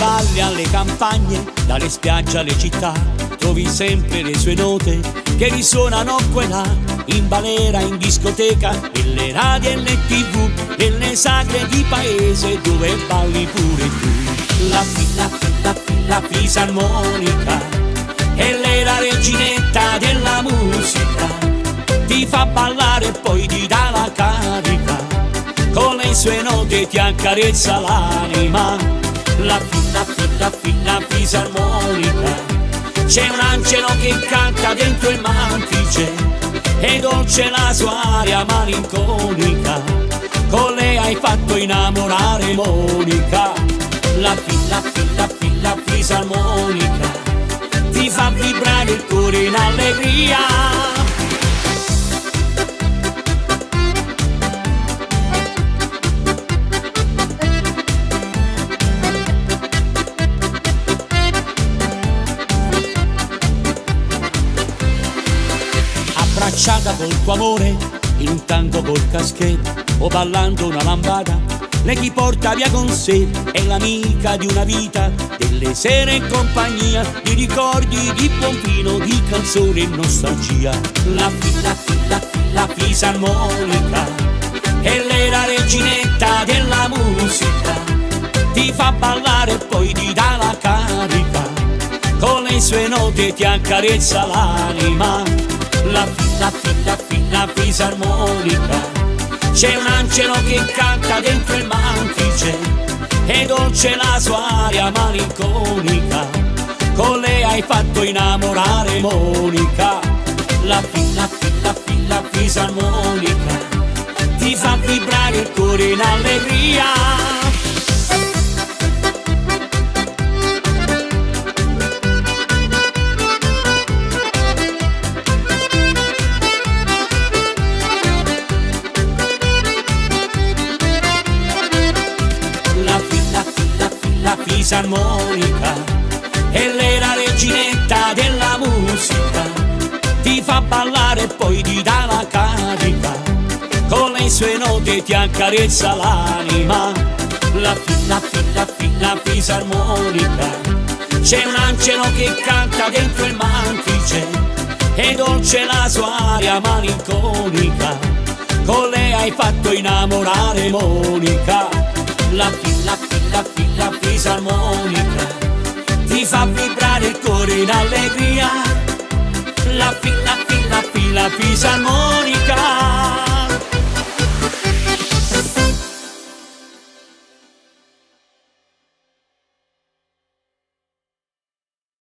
valli alle campagne, dalle spiagge alle città, trovi sempre le sue note che risuonano qua e là, in balera, in discoteca, nelle radio e nelle tv, nelle sagre di paese dove balli pure tu. La fisarmonica, e lei la reginetta della musica, ti fa ballare e poi ti dà la carica, con le sue note ti accarezza l'anima. La fisarmonica, c'è un angelo che canta dentro il mantice, è dolce la sua aria malinconica, con lei hai fatto innamorare Monica. La fisarmonica, ti fa vibrare il cuore in allegria. Abbracciata col tuo amore, in un tango col caschetto, o ballando una lambada, lei ti porta via con sé, è l'amica di una vita, delle sere in compagnia, di ricordi, di buon vino, di canzoni e nostalgia. La fisarmonica, e lei la reginetta della musica, ti fa ballare e poi ti dà la carica, con le sue note ti accarezza l'anima. La fisarmonica, c'è un angelo che canta dentro il mantice, è dolce la sua aria malinconica, con lei hai fatto innamorare Monica. La fisarmonica, ti fa vibrare il cuore in allegria. La fisarmonica, e lei la reginetta della musica, ti fa ballare e poi ti dà la carica, con le sue note ti accarezza l'anima. La fisarmonica, c'è un angelo che canta dentro il mantice, è dolce la sua aria malinconica, con lei hai fatto innamorare Monica. La fisarmonica, ti fa vibrare il cuore in allegria. La fisarmonica.